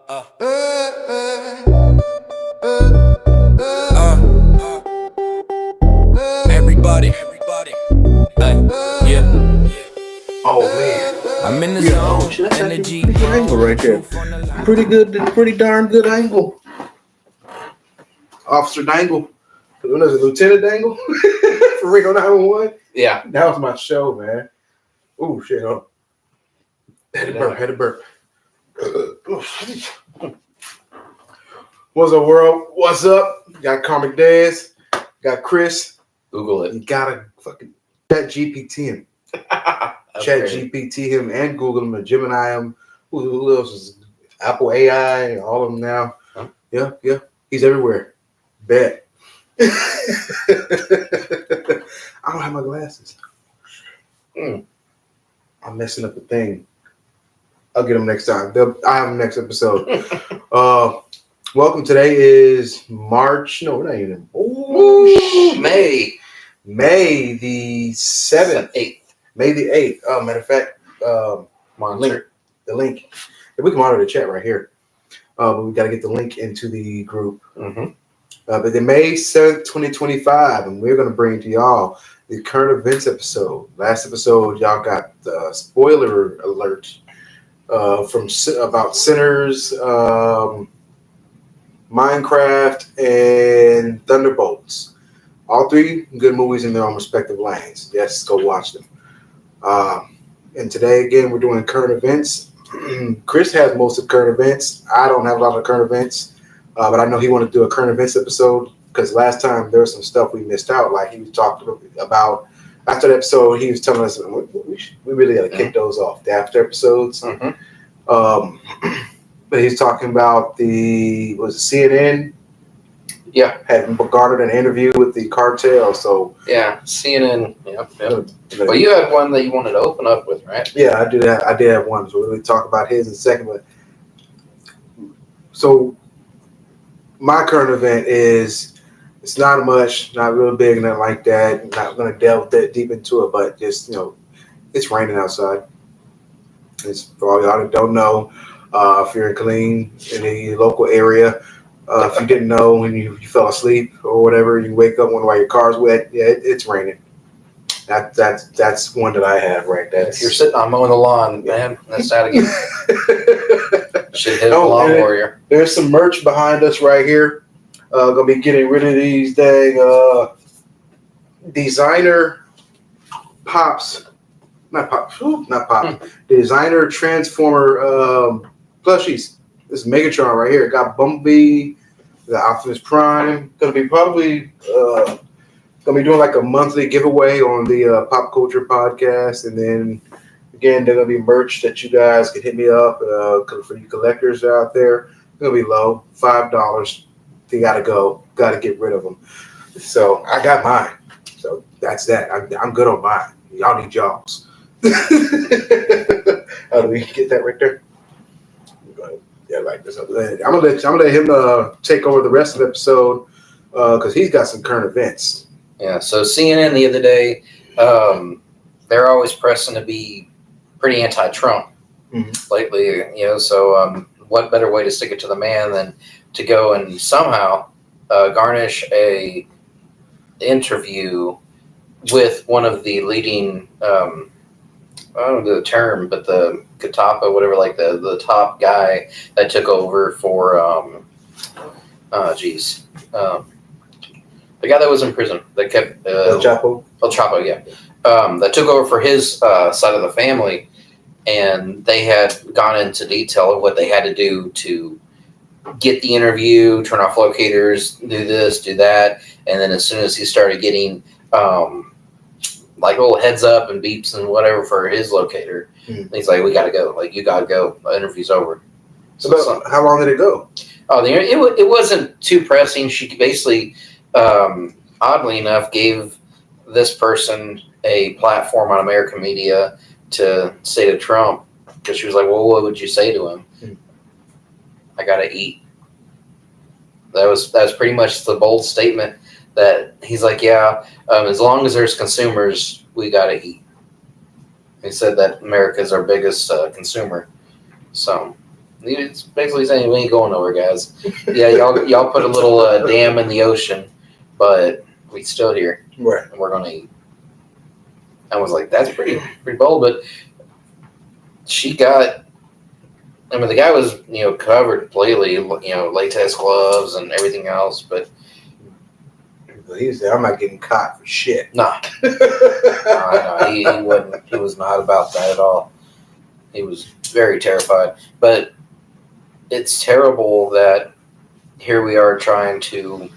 Everybody. Yeah. Oh man, I'm in the yeah, zone. that's actually Energy. a pretty good angle right there. Pretty darn good angle. Officer Dangle. What is it, Lieutenant Dangle? For RICO 911? Yeah. That was my show, man. Ooh, shit. Huh? Had to burp. What's up, world? What's up? Got Karmicdez. Got Chris. Google it. You gotta fucking chat GPT him. Chat GPT him and Google him and Gemini him. Who else is Apple AI? All of them now. Huh? Yeah. He's everywhere. Bet. I don't have my glasses. I'm messing up the thing. I'll get them next time. I have them next episode. Welcome. Today is March. No, we're not even. May the 7th. 8th. May the 8th. Matter of fact, the link. We can monitor the chat right here. But we got to get the link into the group. Mm-hmm. But then May 7th, 2025, and we're going to bring to y'all the current events episode. Last episode, y'all got the spoiler alert about Sinners, Minecraft, and Thunderbolts. All three good movies in their own respective lanes. Yes, go watch them. And today, again, we're doing current events. Chris has most of current events. I don't have a lot of current events. But I know he wanted to do a current events episode because last time there was some stuff we missed out. Like he was talking about after the episode, he was telling us we really got to kick those off, the after episodes. Mm-hmm. But he's talking about was it CNN? Yeah, had garnered an interview with the cartel. So yeah, CNN. Yep. Well, you had one that you wanted to open up with, right? Yeah, I did have one. So we'll talk about his in a second. But so. My current event is, it's not much, not real big, nothing like that. I'm not going to delve that deep into it, but just, it's raining outside. It's for all y'all that don't know, if you're in Killeen, in the local area, if you didn't know when you fell asleep or whatever, you wake up wondering why your car's wet. Yeah, it's raining. That's one that I have, right? If you're sitting on mowing the lawn, man, that's out again. Should hit a lawn warrior. There's some merch behind us right here. Gonna be getting rid of these dang designer pops. Not pop. Designer Transformer plushies. This is Megatron right here. Got Bumblebee, the Optimus Prime. Gonna be probably gonna be doing like a monthly giveaway on the Pop Culture Podcast, and then again, they're gonna be merch that you guys can hit me up for you collectors out there. It's gonna be low, $5. You gotta get rid of them. So I got mine. So that's that. I'm good on mine. Y'all need y'all's. How do we get that right there? Yeah, like this. I'm gonna let him take over the rest of the episode because he's got some current events. Yeah. So CNN the other day, they're always pressing to be pretty anti-Trump lately, so what better way to stick it to the man than to go and somehow garnish a interview with one of the leading, I don't know the term, but the Chapo, whatever, like the top guy that took over for, the guy that was in prison that kept El Chapo, yeah. That took over for his side of the family, and they had gone into detail of what they had to do to get the interview, turn off locators, do this, do that, and then as soon as he started getting like little heads up and beeps and whatever for his locator, he's like, "We got to go. Like, you got to go. The interview's over." So how long did it go? Oh, it wasn't too pressing. She basically, oddly enough, gave this person a platform on American media to say to Trump, because she was like, "Well, what would you say to him?" I gotta eat. That was pretty much the bold statement that he's like, "Yeah, as long as there's consumers, we gotta eat." He said that America is our biggest consumer. So It's basically saying we ain't going nowhere, guys. Yeah, y'all put a little dam in the ocean, but we still here, Right. and we're gonna eat. I was like, that's pretty bold, but she got. I mean, the guy was covered completely, latex gloves and everything else, but he said, "I'm not getting caught for shit." nah, no, he wasn't. He was not about that at all. He was very terrified, but it's terrible that here we are trying to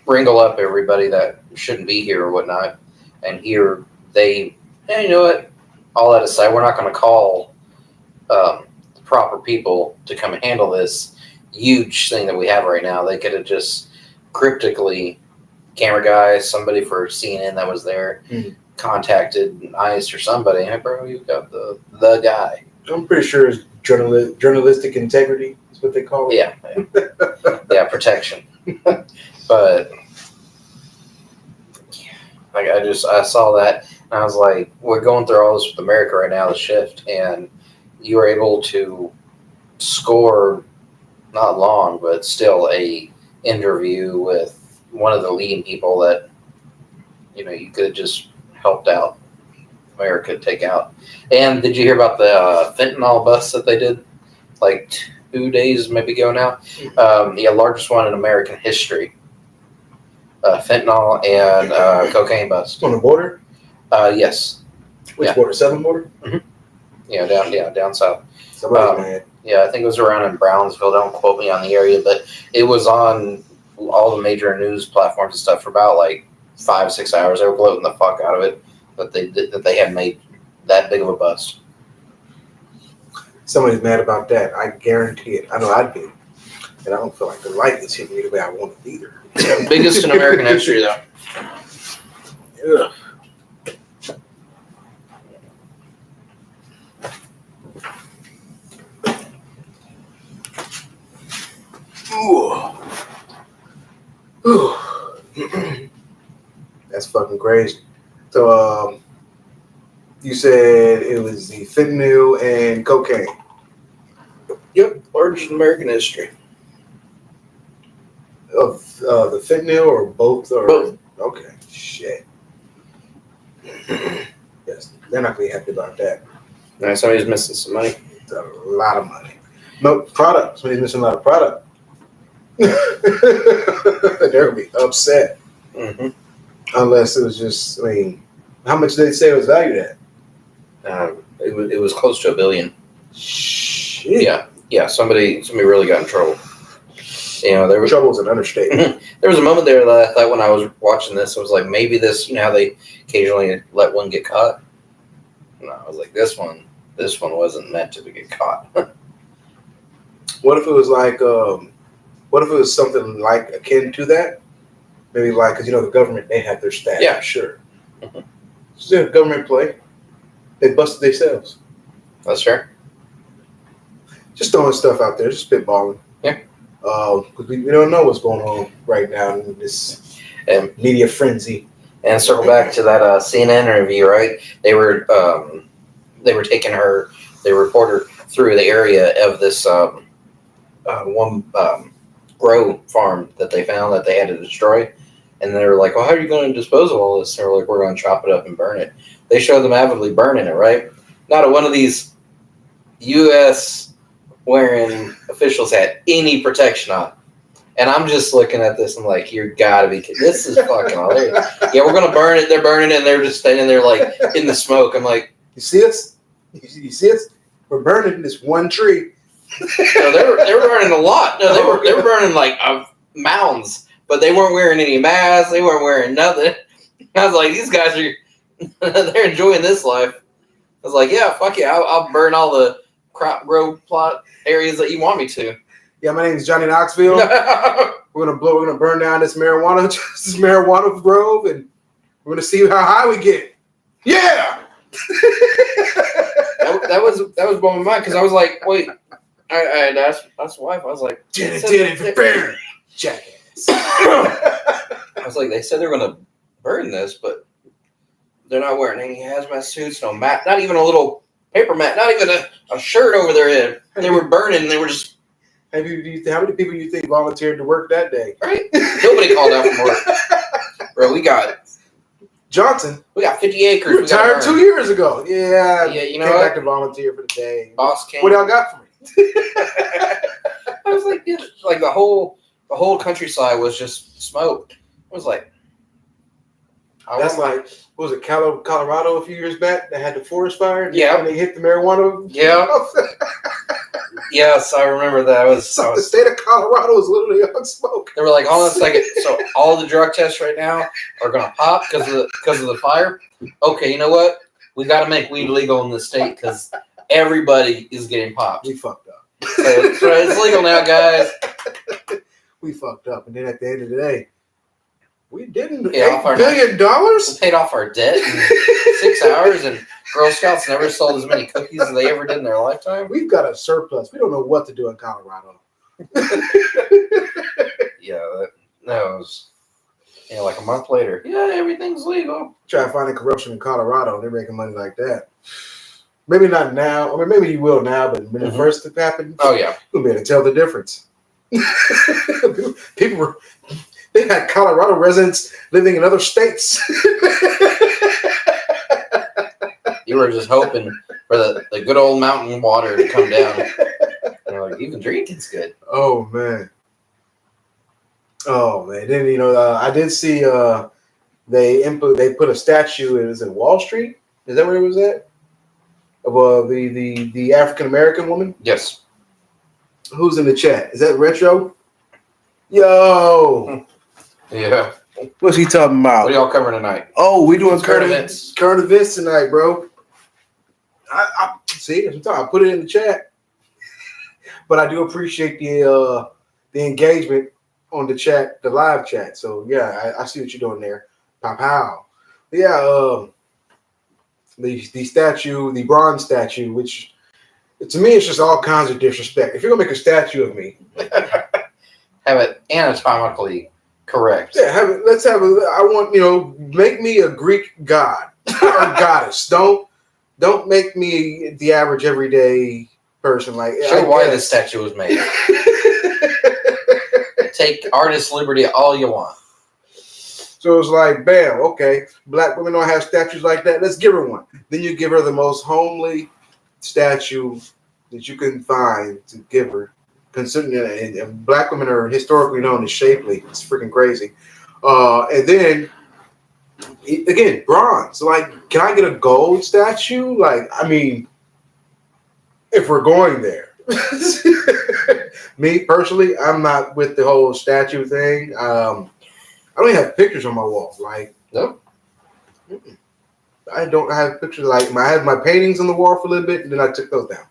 wrangle up everybody that shouldn't be here or whatnot, and here hey, you know what? All that aside, we're not going to call the proper people to come and handle this huge thing that we have right now. They could have just cryptically, camera guy, somebody for CNN that was there, contacted ICE or somebody. Hey, bro, you've got the guy. I'm pretty sure it's journalistic integrity is what they call it. Yeah, protection. But like I saw that and I was like, we're going through all this with America right now, the shift, and you were able to score not long, but still a interview with one of the leading people that you could have just helped out America take out. And did you hear about the fentanyl bust that they did like 2 days maybe ago now? The largest one in American history. Fentanyl and cocaine bust. On the border? Yes. Which border? Southern border? Mm-hmm. Down south. Somebody's mad. Yeah, I think it was around in Brownsville. Don't quote me on the area, but it was on all the major news platforms and stuff for about like 5-6 hours. They were gloating the fuck out of it that they had made that big of a bust. Somebody's mad about that. I guarantee it. I know I'd be. And I don't feel like the light is hitting me the way I want it either. Biggest in American history, though. Ugh. Ooh. That's fucking crazy. So, you said it was the fentanyl and cocaine. Yep, largest in American history. Of the fentanyl or both? Or both. Okay, shit. Yes, they're not gonna be happy about that. Now somebody's missing some money. It's a lot of money. No product. Somebody's missing a lot of product. They're gonna be upset. Mm-hmm. Unless it was just, how much did they say it was valued at? It was close to $1 billion. Shit. Yeah. Somebody really got in trouble. There was Trouble's an understatement. There was a moment there that I thought when I was watching this, I was like, maybe this, how they occasionally let one get caught. No, I was like, this one wasn't meant to get caught. What if it was like, what if it was something like akin to that? Maybe like, because the government, they have their staff. Yeah, sure. Mm-hmm. Still a government play. They busted themselves. That's fair. Just throwing stuff out there, just spitballing. Yeah. Because we don't know what's going on right now in this media frenzy. And circle back to that CNN interview, right? They were taking the reporter through the area of this one grow farm that they found that they had to destroy. And they were like, well, how are you going to dispose of all this? And they were like, we're going to chop it up and burn it. They showed them avidly burning it, right? Not a one of these U.S. wearing officials had any protection on. And I'm just looking at this and like, you gotta be kidding. This is fucking hilarious. Yeah, we're going to burn it. They're burning it and they're just standing there like in the smoke. I'm like, you see us? You see us? We're burning this one tree. No, they were burning a lot. No, they were burning like mounds. But they weren't wearing any masks. They weren't wearing nothing. I was like, these guys they're enjoying this life. I was like, yeah, fuck yeah, I'll burn all the crop grow plot areas that you want me to. Yeah, my name is Johnny Knoxville. We're gonna burn down this marijuana grove, and we're gonna see how high we get. Yeah. that was blowing my mind because I was like, wait, I that's the wife. I was like, did it, burn, jackass. I was like, they said they're going to burn this, but they're not wearing any hazmat suits, no mat, not even a little paper mat, not even a shirt over their head. They were burning. They were just. How many people do you think volunteered to work that day? Right? Nobody called out from work. Bro, we got Johnson. We got 50 acres. You retired 2 years ago. Yeah. You know came what? back to volunteer for the day. Boss came. What y'all got for me? I was like, dude, like the whole countryside was just smoke. I was like, that's like, what was it, Colorado a few years back that had the forest fire? Yeah. And they hit the marijuana. Yeah. Yes, I remember that. The state of Colorado is literally on smoke. They were like, hold on a second. So all the drug tests right now are gonna pop because of the fire. Okay, you know what? We got to make weed legal in this state because everybody is getting popped. We fucked up. So it's legal now, guys. We fucked up, and then at the end of the day, we didn't $8 billion. We paid off our debt in 6 hours, and Girl Scouts never sold as many cookies as they ever did in their lifetime. We've got a surplus. We don't know what to do in Colorado. Yeah, that was like a month later. Yeah, everything's legal. Try finding corruption in Colorado. They're making money like that. Maybe not now. I mean, maybe you will now, but when it first happened, oh yeah, you'll be able to tell the difference. They had Colorado residents living in other states. You were just hoping for the good old mountain water to come down. Like, even drinking's good. Oh man. Then I did see they put a statue. It was in Wall Street. Is that where it was at? Of the African American woman. Yes. Who's in the chat? Is that Retro? Yo. Yeah. What's he talking about? What are y'all covering tonight? Oh, we doing current events. Current events tonight, bro. I see. I put it in the chat, but I do appreciate the engagement on the chat, the live chat. So yeah, I see what you're doing there. Pow. Yeah. The statue, the bronze statue, which to me it's just all kinds of disrespect. If you're gonna make a statue of me, have it anatomically correct. Yeah, let's have I want make me a Greek god or goddess. Don't make me the average everyday person. Like, show why this statue was made. Take artist liberty all you want. So it's like, bam, okay, black women don't have statues like that. Let's give her one. Then you give her the most homely statue that you can find to give her. Considering and black women are historically known as shapely. It's freaking crazy. And then, again, bronze. Like, can I get a gold statue? Like, I mean, if we're going there. Me, personally, I'm not with the whole statue thing. I don't even have pictures on my wall. Like, no, I don't have pictures. Like, I had my paintings on the wall for a little bit, and then I took those down.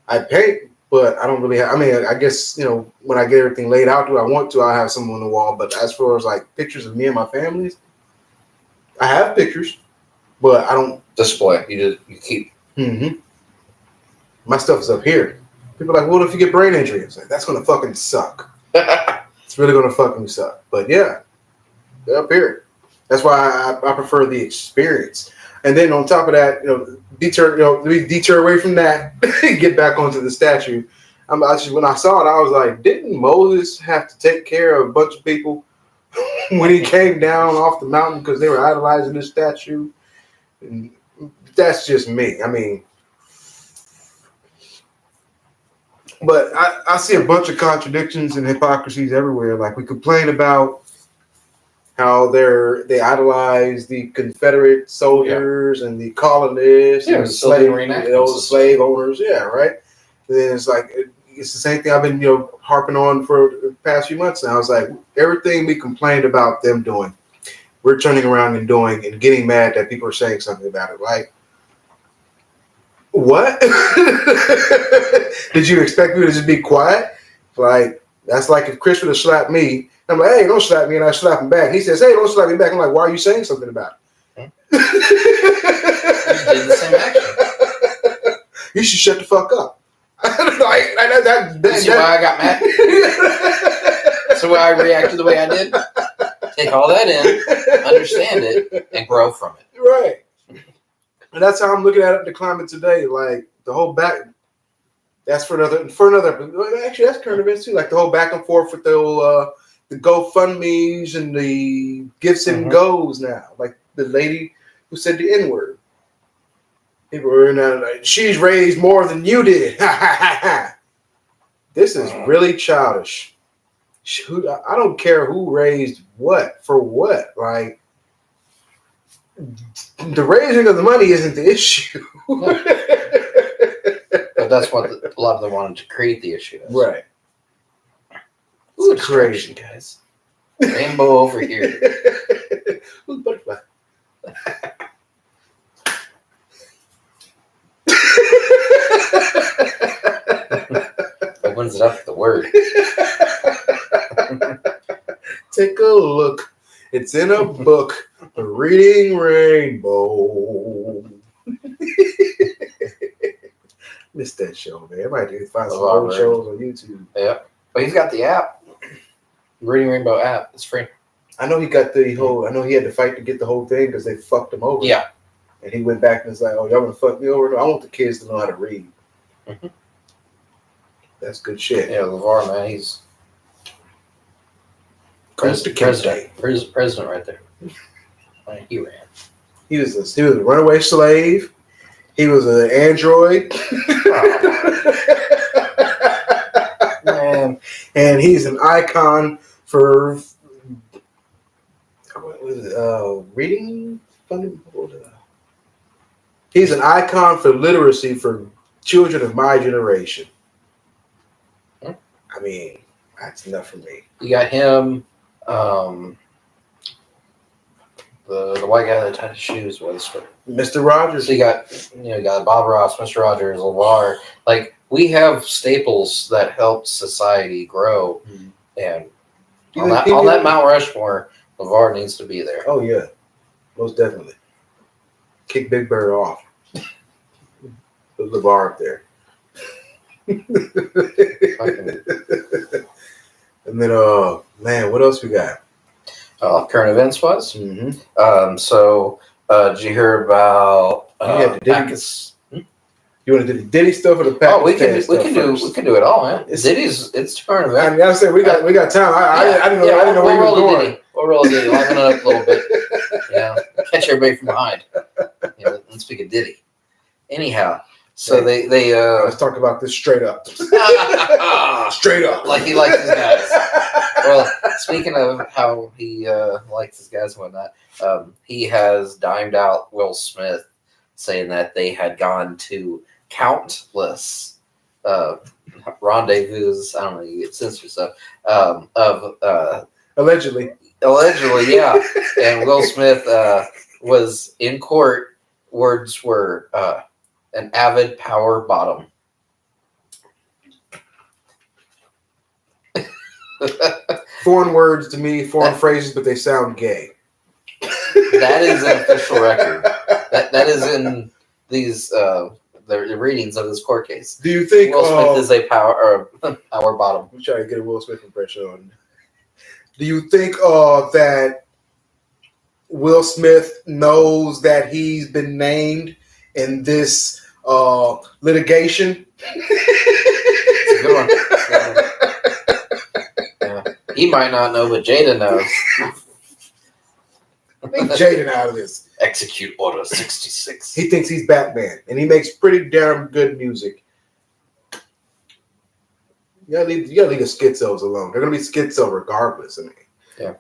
I paint, but I don't really have. I mean, I guess when I get everything laid out, do I want to? I'll have some on the wall. But as far as like pictures of me and my families, I have pictures, but I don't display. You keep. My stuff is up here. People are like, what if you get brain injury? It's like, that's gonna fucking suck. It's really gonna fucking suck. But yeah, they're up here. That's why I prefer the experience. And then on top of that, deter away from that, get back onto the statue. When I saw it, I was like, didn't Moses have to take care of a bunch of people when he came down off the mountain because they were idolizing this statue? And that's just me. I mean, but I see a bunch of contradictions and hypocrisies everywhere. Like, we complain about how they idolize the Confederate soldiers and the colonists and the slave owners. Yeah, right. And then it's like, it's the same thing I've been harping on for the past few months now. It's like, everything we complained about them doing, we're turning around and doing and getting mad that people are saying something about it. Like, what? Did you expect me to just be quiet? Like, that's like if Chris would have slapped me. I'm like, hey, don't slap me, and I slap him back. He says, hey, don't slap me back. I'm like, why are you saying something about it? You did the same action. You should shut the fuck up. See why I got mad? So why I reacted the way I did? Take all that in, understand it, and grow from it. Right. And that's how I'm looking at the climate today. Like the whole back. That's for another. Actually, that's current events too. Like the whole back and forth with the GoFundMe's and the gifts and goes now. Like the lady who said the N-word. People were in that like, she's raised more than you did. This is really childish. I don't care who raised what for what. Like the raising of the money isn't the issue. But that's what a lot of them wanted to create the issue as. Right. Ooh, it's crazy, guys. Rainbow over here. Who's butterfly? Opens it up with the word. Take a look. It's in a book. Reading Rainbow. Missed that show, man. I might need to find some old shows on YouTube. Yeah. But he's got the app. Reading Rainbow app. It's free. I know he got the whole. I know he had to fight to get the whole thing because they fucked him over. Yeah. And he went back and was like, "Oh, y'all gonna fuck me over? No, I want the kids to know how to read." Mm-hmm. That's good shit. Yeah, LeVar, man, he's president right there. He ran. He was a runaway slave. He was an android. Man. And he's an icon for reading. He's an icon for literacy for children of my generation. I mean, that's enough for me. You got him, the white guy that tied his shoes was Mr. Rogers. So you got Bob Ross, Mr. Rogers, LeVar. Like we have staples that help society grow, and on that Mount Rushmore, LeVar needs to be there. Oh yeah, most definitely. Kick Big Bird off. Put LeVar up there. And then, man, what else we got? Current events was. Mm-hmm. So, did you hear about? You want to do the Diddy stuff or the Pakistan we can stuff do it all, man. It's current event. I mean, I said we got time. I didn't know where he was going. We'll roll Diddy. Liven it up a little bit. Yeah, catch everybody from behind. Yeah, let's speak of Diddy. Anyhow. So they let's talk about this straight up. Straight up. Like he likes his guys. Well, speaking of how he likes his guys and whatnot, he has dimed out Will Smith, saying that they had gone to countless rendezvous. I don't know, you get censored stuff. Allegedly, yeah. And Will Smith was in court. Words were an avid power bottom. Foreign words to me, foreign phrases, but they sound gay. That is an official record. That is in these the readings of this court case. Do you think Will Smith is a power bottom? I'm trying to get a Will Smith impression on. Do you think that Will Smith knows that he's been named in this litigation? It's a good one. Yeah. He might not know, but Jada knows. Leave Jaden out of this. Execute Order 66. He thinks he's Batman, and he makes pretty damn good music. You gotta leave the schizos alone. They're gonna be schizo regardless. I mean, yeah.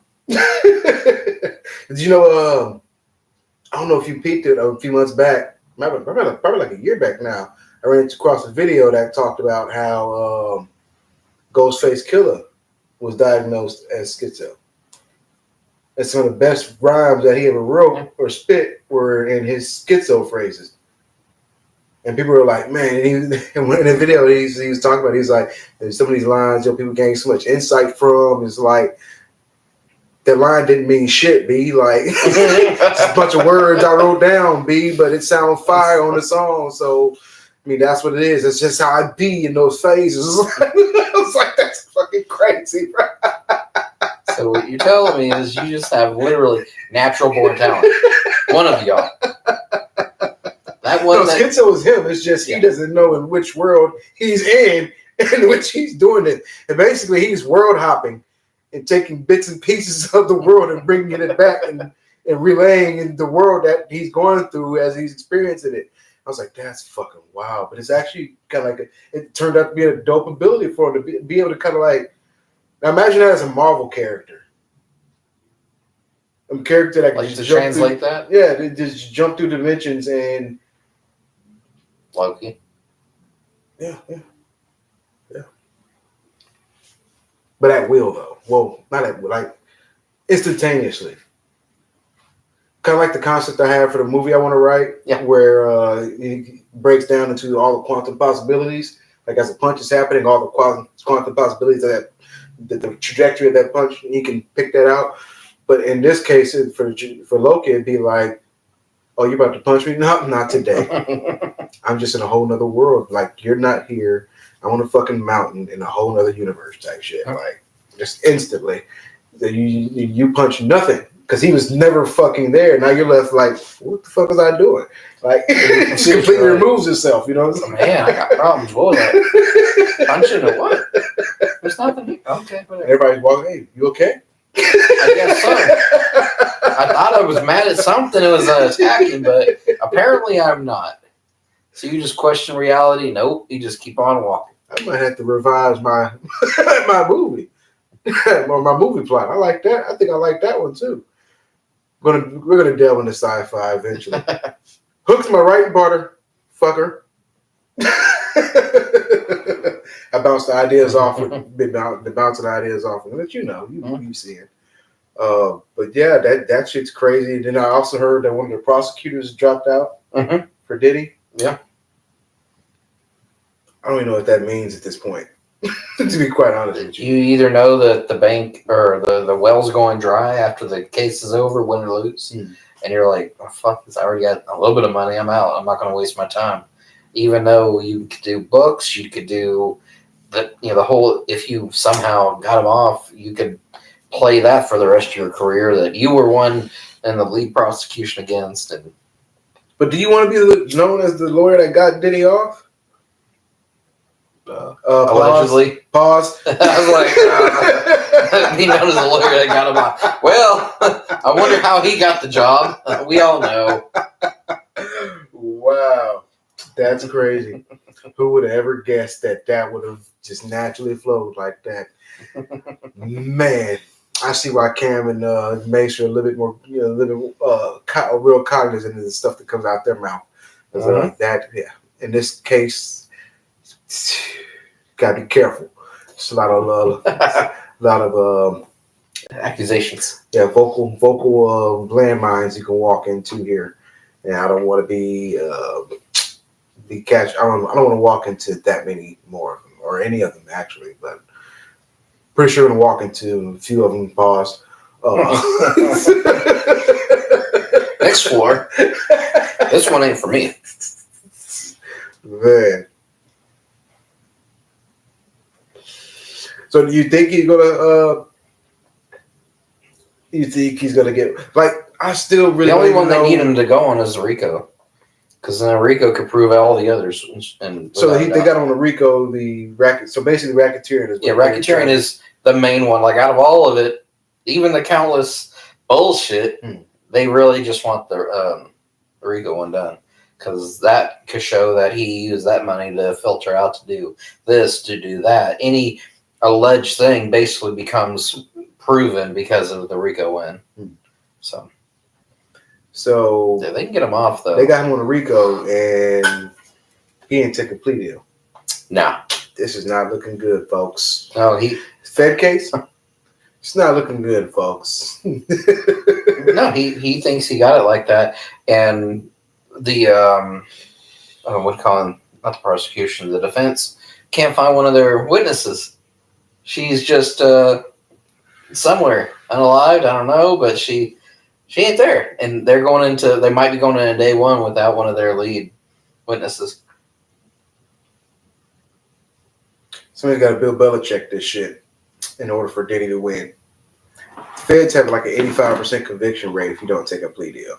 Did you know? I don't know if you peeped it a few months back, probably like a year back now. I ran across a video that talked about how Ghostface Killah was diagnosed as schizo. And some of the best rhymes that he ever wrote or spit were in his schizo phrases. And people were like, man, and in the video he was talking about, he's like, there's some of these lines, people gain so much insight from. It's like, that line didn't mean shit, B. Like, it's a bunch of words I wrote down, B, but it sounds fire on the song. So, I mean, that's what it is. It's just how I be in those phases. I was like, that's fucking crazy, bro. So what you're telling me is you just have literally natural born talent. One of y'all. That wasn't. No, schizo is him. It's just he doesn't know in which world he's in which he's doing it. And basically, he's world hopping and taking bits and pieces of the world and bringing it back and relaying in the world that he's going through as he's experiencing it. I was like, that's fucking wild. But it's actually kind of like, it turned out to be a dope ability for him to be able to kind of like, now imagine that as a Marvel character. A character that like to translate that? Yeah, they just jump through dimensions and Loki. Yeah. But at will, though. Well, not at will, like instantaneously. Kind of like the concept I have for the movie I want to write, where it breaks down into all the quantum possibilities. Like as a punch is happening, all the quantum possibilities of that, the trajectory of that punch, you can pick that out. But in this case, for Loki, it'd be like, oh, you about to punch me? No, not today. I'm just in a whole nother world. Like, you're not here. I'm on a fucking mountain in a whole nother universe type shit. Like, just instantly. You punch nothing. Because he was never fucking there. Now you're left like, what the fuck was I doing? Like, she completely removes herself, you know what I'm saying? Man, I got problems. What was that? Punching or what? There's nothing. Okay, whatever. Everybody's walking, hey, you okay? I guess so. I thought I was mad at something that was attacking, but apparently I'm not. So you just question reality? Nope. You just keep on walking. I might have to revise my my movie. Or my movie plot. I like that. I think I like that one too. We're gonna delve into sci-fi eventually. Hook's my writing partner, fucker. I bounce the ideas off with been bouncing ideas off and let you know. You see it. But yeah, that shit's crazy. Then I also heard that one of the prosecutors dropped out for Diddy. Yeah. I don't even know what that means at this point. To be quite honest with you. You either know that the bank or the well's going dry after the case is over, win or lose, and you're like, oh, fuck this, I already got a little bit of money, I'm out. I'm not going to waste my time. Even though you could do books, you could do the whole, if you somehow got them off, you could play that for the rest of your career, that you were one in the lead prosecution against. But do you want to be known as the lawyer that got Diddy off? Allegedly. Pause. I was like, be known as the lawyer that got him off. Well, I wonder how he got the job. We all know. Wow. That's crazy. Who would have ever guessed that would have just naturally flowed like that? Man, I see why Cam and Mace are a little bit more, real cognizant of the stuff that comes out their mouth. In this case, gotta be careful. It's a lot of accusations. Yeah, vocal landmines you can walk into here, and I don't want to be catch. I don't want to walk into that many more of them, or any of them actually. But pretty sure I'm gonna walk into a few of them. Pause. Next floor. This one ain't for me. Man. So do you think he's gonna? You think he's gonna get like? I still really the only one they need him to go on is RICO, because then RICO could prove all the others. And so they got on the RICO, the racket. So basically, racketeering is racketeering is the main one. Like out of all of it, even the countless bullshit, they really just want the RICO one done, because that could show that he used that money to filter out to do this, to do that. Any alleged thing basically becomes proven because of the RICO win. So yeah, they can get him off though. They got him on the RICO and he ain't took a plea deal. Nah. This is not looking good, folks. No, Fed case? It's not looking good, folks. No, he thinks he got it like that. And the what do you call him? Not the prosecution, the defense can't find one of their witnesses. She's just somewhere unalived, I don't know, but she ain't there. And they might be going into day one without one of their lead witnesses. Somebody's got to Bill Belichick this shit in order for Diddy to win. Feds have like an 85% conviction rate if you don't take a plea deal.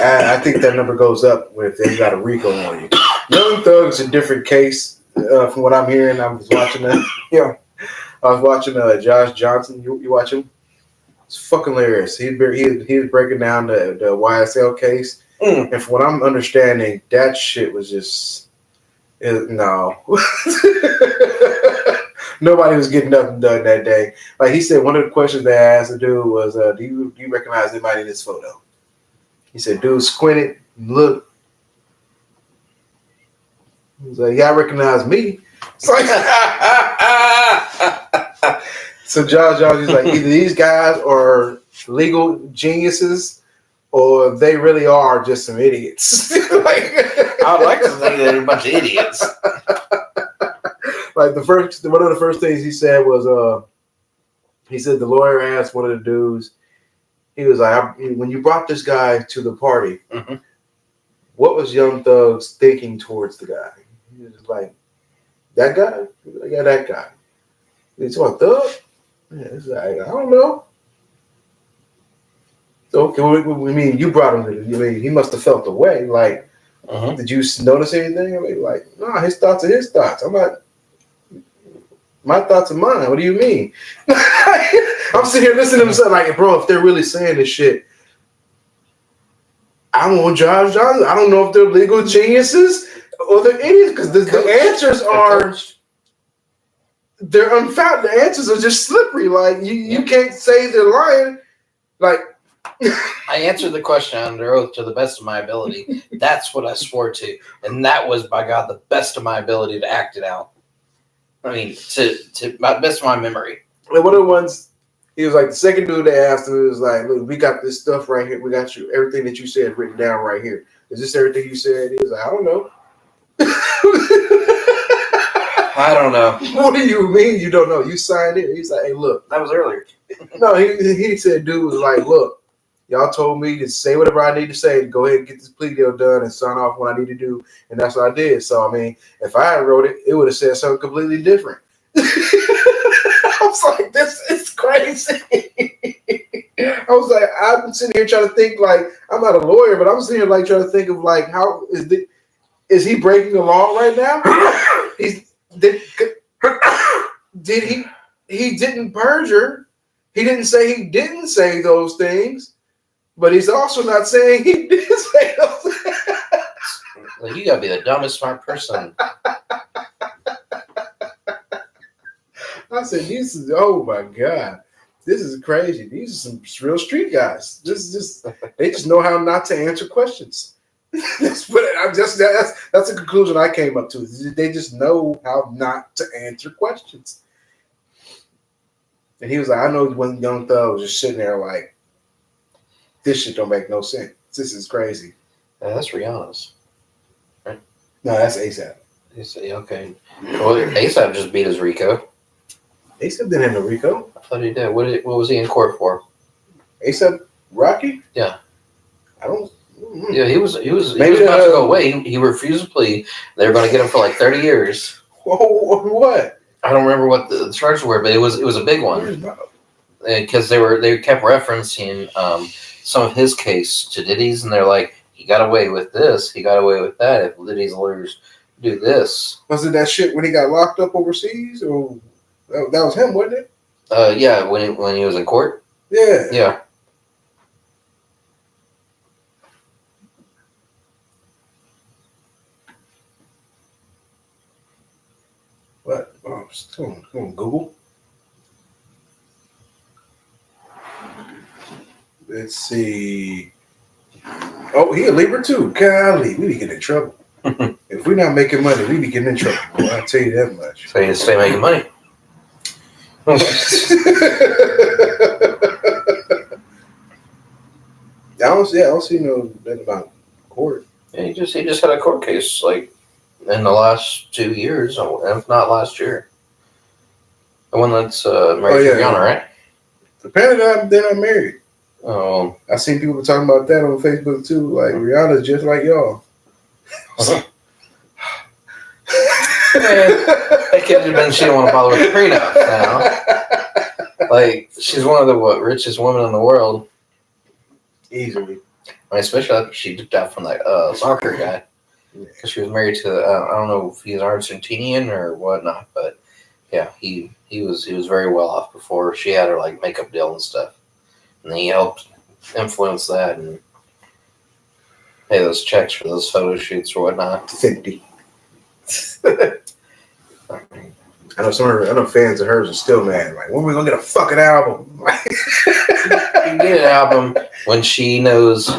I think that number goes up if they got a RICO on you. Young Thug's a different case from what I'm hearing. I was watching Josh Johnson. You watch him? It's fucking hilarious. He was breaking down the YSL case, and from what I'm understanding, that shit was just no. Nobody was getting nothing done that day. Like he said, one of the questions they asked the dude was, "Do you recognize anybody in this photo?" He said, "Dude, squinted, look." He was like, "Yeah, I recognize me." It's like, so Josh is like, either these guys are legal geniuses, or they really are just some idiots. I'd like to think they're a bunch of idiots. Like one of the first things he said was, he said the lawyer asked one of the dudes, he was like, when you brought this guy to the party, what was Young Thug's thinking towards the guy? He was like, that guy? Yeah, that guy. He's what, Thug? Yeah, it's like, I don't know. So, okay, we mean you brought him to the, he must have felt the way. Like, did you notice anything? I mean, like, no, his thoughts are his thoughts. I'm not. My thoughts are mine. What do you mean? I'm sitting here listening to him say, like, bro, if they're really saying this shit, I want Josh Johnson. I don't know if they're legal geniuses or they're idiots because the answers are they're unfounded. The answers are just slippery. Like you can't say they're lying. Like I answered the question under oath to the best of my ability. That's what I swore to, and that was by God the best of my ability to act it out. I mean, to my best of my memory. And one of the ones, he was like, the second dude they asked him was like, look, we got this stuff right here. We got you everything that you said written down right here. Is this everything you said? He was like, I don't know. I don't know. What do you mean you don't know? You signed it. He's like, hey, look. That was earlier. No, he said, dude was like, look, y'all told me to say whatever I need to say to go ahead and get this plea deal done and sign off what I need to do. And that's what I did. So, I mean, if I had wrote it, it would have said something completely different. I was like, this is crazy. I was like, I'm sitting here trying to think, like, I'm not a lawyer, but I'm sitting here like trying to think of like, how is he breaking the law right now? Did he didn't perjure. He didn't say he didn't say those things, but he's also not saying he did say those things. Well, you gotta be the dumbest smart person. I said, this is, oh my God, this is crazy. These are some real street guys. They just know how not to answer questions. That's a conclusion I came up to. They just know how not to answer questions. And he was like, I know when Young Thug was just sitting there like, this shit don't make no sense. This is crazy. That's Rihanna's. Right? No, that's ASAP. Okay. Well, ASAP just beat his RICO. ASAP didn't have no RICO. I thought he did. What was he in court for? ASAP Rocky? Yeah. I don't. Yeah, he was about to go away. He refused to plea. They were going to get him for like 30 years. What? I don't remember what the charges were, but it was a big one because they kept referencing some of his case to Diddy's, and they're like, he got away with this, he got away with that. If Diddy's lawyers do this, was it that shit when he got locked up overseas, or that was him, wasn't it? Yeah, when he was in court. Yeah. Yeah. What? Oh, come on, Google. Let's see. Oh, he a Libra too. Golly, we be getting in trouble. If we're not making money, we be getting in trouble. Well, I'll tell you that much. So you stay making money. I don't see no that about court. Yeah, he just had a court case like in the last 2 years, if not last year. The one that's married to Rihanna, right? Apparently, they're not married. Oh, I seen people talking about that on Facebook too. Like Rihanna's just like y'all. That could have been she didn't want to bother with the prenup now. Like she's one of the richest women in the world. Easily. I mean, especially after she dipped out from that soccer guy. Because she was married to, I don't know if he's Argentinian or whatnot, but yeah, he was very well off before she had her like makeup deal and stuff. And he helped influence that and pay those checks for those photo shoots or whatnot. 50. I know fans of hers are still mad. Like, when are we gonna get a fucking album? You get an album when she knows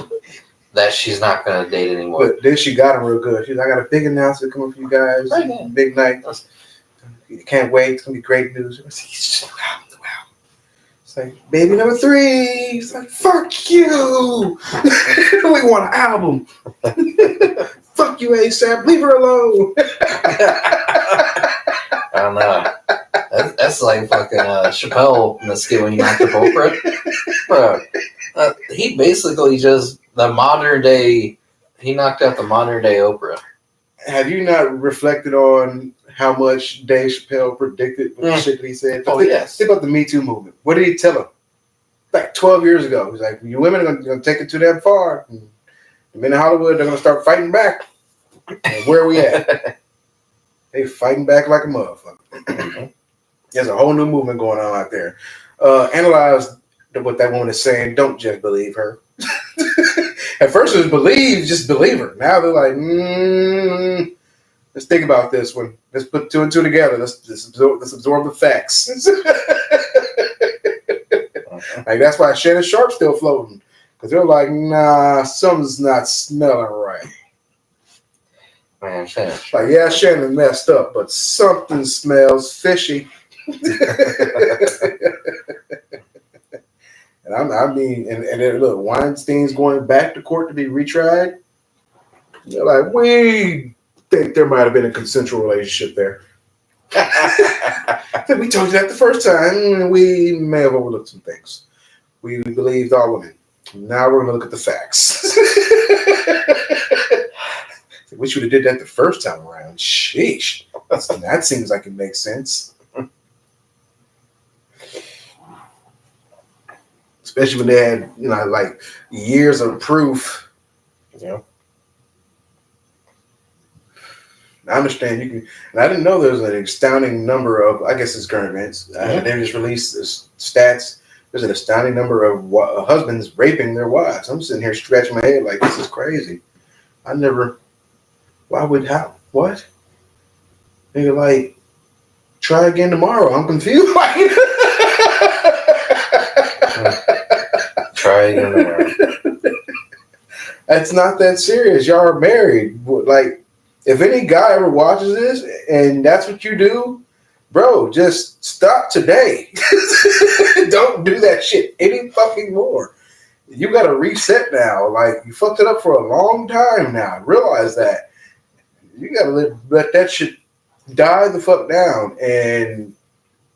that she's not gonna date anymore. But then she got him real good. She's like, I got a big announcement coming for you guys. Right. Big night. You can't wait. It's gonna be great news. Wow. It's like, baby number 3. It's like, fuck you. We want an album. Fuck you, ASAP. Leave her alone. I don't know. That's like fucking Chappelle in the skit when he knocked up Oprah. Bro, he basically just he knocked out the modern day Oprah. Have you not reflected on how much Dave Chappelle predicted with the shit that he said? Yes. Think about the Me Too movement. What did he tell him? Like 12 years ago. He's like, you women are going to take it too damn far. And the men in Hollywood, they're going to start fighting back. And where are we at? They fighting back like a motherfucker. There's a whole new movement going on out there. Analyze what that woman is saying. Don't just believe her. At first it was just believe her. Now they're like, let's think about this one. Let's put 2 and 2 together. Let's absorb the facts. Like, that's why Shannon Sharp's still floating. Because they're like, nah, something's not smelling right. Man, Shannon. Like, yeah, Shannon messed up, but something smells fishy. And then look, Weinstein's going back to court to be retried. They're like, we think there might have been a consensual relationship there. We told you that the first time. We may have overlooked some things. We believed all women. Now we're going to look at the facts. We should have did that the first time around. Sheesh. That seems like it makes sense. Especially when they had, like years of proof. I understand you can, and I didn't know there was an astounding number of, I guess it's current events. They just released this stats. There's an astounding number of husbands raping their wives. I'm sitting here scratching my head like, this is crazy. What? Nigga, like, try again tomorrow. I'm confused. Try again tomorrow. That's not that serious. Y'all are married. Like, if any guy ever watches this and that's what you do, bro, just stop today. Don't do that shit any fucking more. You got to reset now. Like, you fucked it up for a long time now. Realize that. You got to let that shit die the fuck down and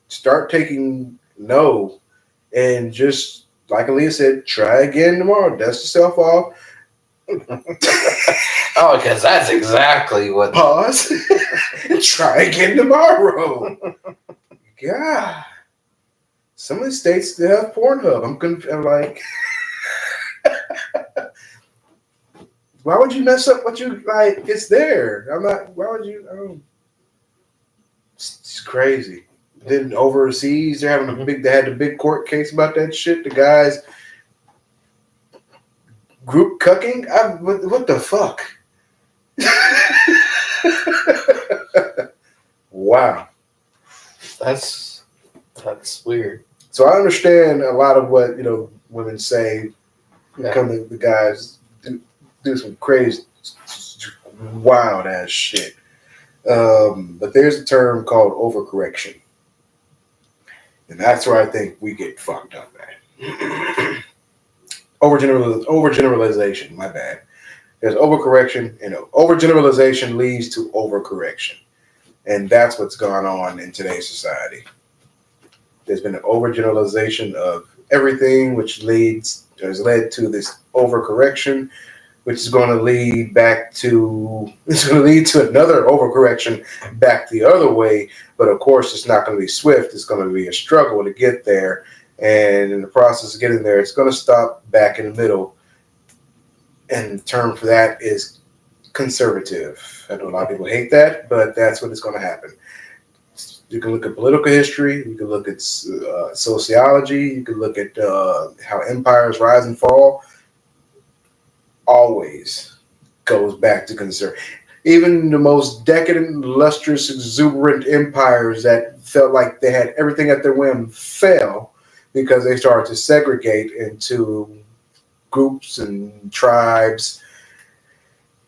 start taking no. And just, like Aaliyah said, try again tomorrow. Dust yourself off. Oh, because that's exactly what. Pause. Try again tomorrow. God. Some of the states still have Pornhub. I'm like, why would you mess up what you like? It's there. Why would you? It's crazy. Then overseas, they're having they had a big court case about that shit. The guys group cucking. What the fuck? Wow. That's weird. So I understand a lot of what women say. Come to the guys do some crazy, wild ass shit. But there's a term called overcorrection. And that's where I think we get fucked up at. Overgeneralization, my bad. There's overcorrection, and overgeneralization leads to overcorrection. And that's what's gone on in today's society. There's been an overgeneralization of everything, which has led to this overcorrection, which is going to lead to another overcorrection back the other way. But of course, it's not going to be swift. It's going to be a struggle to get there. And in the process of getting there, it's going to stop back in the middle. And the term for that is conservative. I know a lot of people hate that, but that's what is going to happen. You can look at political history. You can look at sociology. You can look at how empires rise and fall. Always goes back to conservative. Even the most decadent, lustrous, exuberant empires that felt like they had everything at their whim fell because they started to segregate into groups and tribes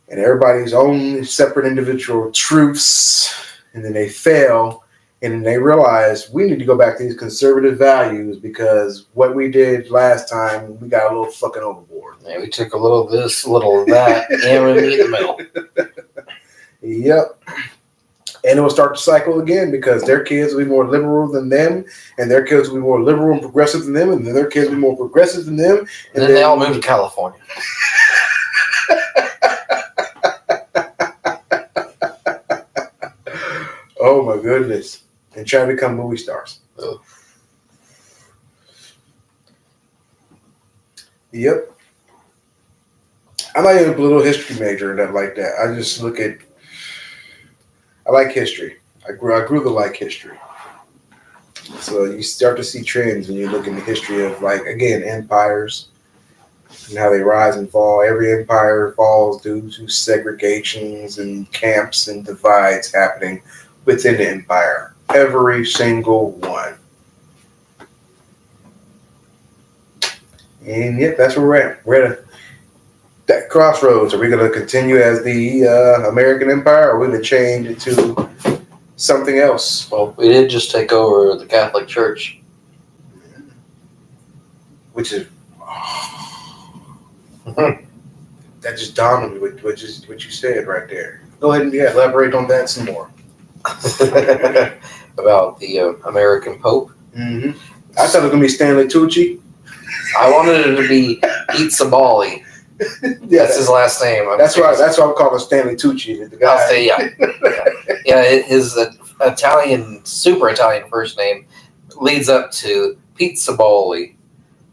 and everybody's own separate individual truths. And then they fell. And then they realized we need to go back to these conservative values because what we did last time, we got a little fucking overboard. Yeah, we took a little of this, a little of that, and we meet in the middle. Yep. And it will start to cycle again because their kids will be more liberal than them, and their kids will be more liberal and progressive than them, and then their kids will be more progressive than them. And then they all move to California. Oh my goodness. And try to become movie stars. Oh. Yep. I'm not even a political history major or nothing like that. I just look at. I like history. I grew to like history. So you start to see trends when you look in the history of, like, again, empires and how they rise and fall. Every empire falls due to segregations and camps and divides happening within the empire. Every single one. And yep, that's where we're at. We're at that crossroads. Are we going to continue as the American Empire, or are we going to change it to something else? Well, we did just take over the Catholic Church. Which is... that just dawned on me, what you said right there. Go ahead and elaborate on that some more. About the American Pope. Mm-hmm. I thought it was going to be Stanley Tucci. I wanted it to be Pizzabali. That's his last name. That's why I'm calling Stanley Tucci. The guy. I'll say, yeah. His Italian, super Italian first name leads up to Pizzabali.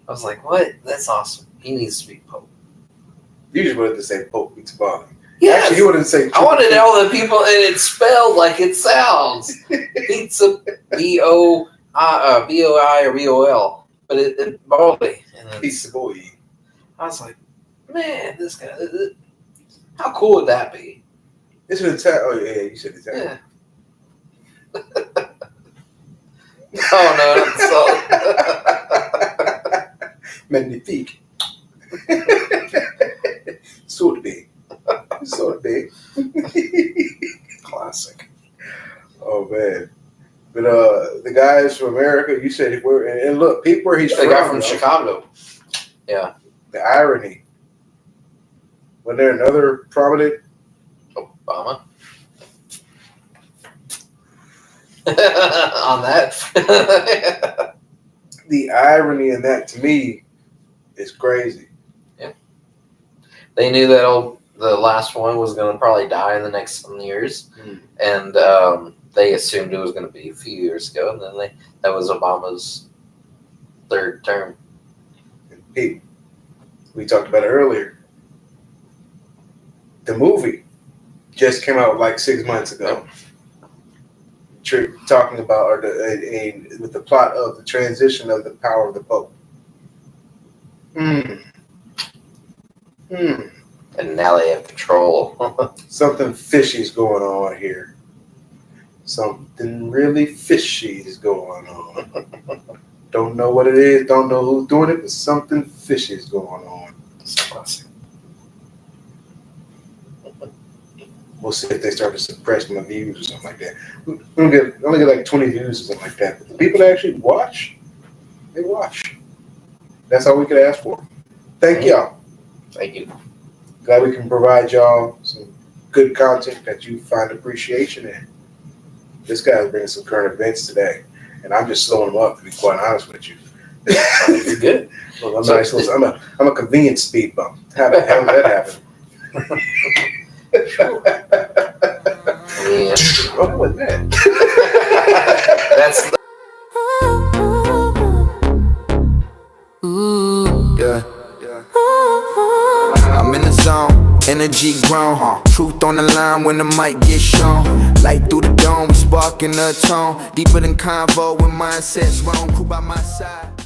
I was like, what? That's awesome. He needs to be Pope. You just wanted to say Pope Pizzabali. Yes. Actually, you wanted to say. I wanted all the people, and it's spelled like it sounds. Pizza, B-O-I or B-O-L, but it Baldy. Pizza boy. I was like, man, this guy. How cool would that be? This is Italian. Oh yeah, you said Italian. Yeah. Oh no, that's so. Magnifique. Sort of big. Sort of big. Classic. Oh man. But the guys from America, you said, and look, people where he's the from. guy from Chicago. Yeah. The irony. Was there another prominent? Obama. On that. The irony in that, to me, is crazy. Yeah. They knew that the last one was going to probably die in the next some years, and they assumed it was going to be a few years ago, and then that was Obama's third term. Pete, we talked about it earlier. The movie just came out like 6 months ago. Talking about with the plot of the transition of the power of the Pope. And now they have control. Something fishy is going on here. Something really fishy is going on. Don't know what it is. Don't know who's doing it, but something fishy is going on. We'll see if they start to suppress my views or something like that. We only get like 20 views or something like that. But the people that actually watch, they watch. That's all we could ask for. Thank y'all. Thank you. Glad we can provide y'all some good content that you find appreciation in. This guy's bringing some current events today, and I'm just slowing them up, to be quite honest with you. You're good. Well, I'm a convenient speed bump. How the hell did that happen? Yeah. What was that? That's the I'm in the energy grown. Truth on the line when the mic gets shown. Light through the dome, we sparking the tone. Deeper than convo when mindsets wrong. Crew by my side.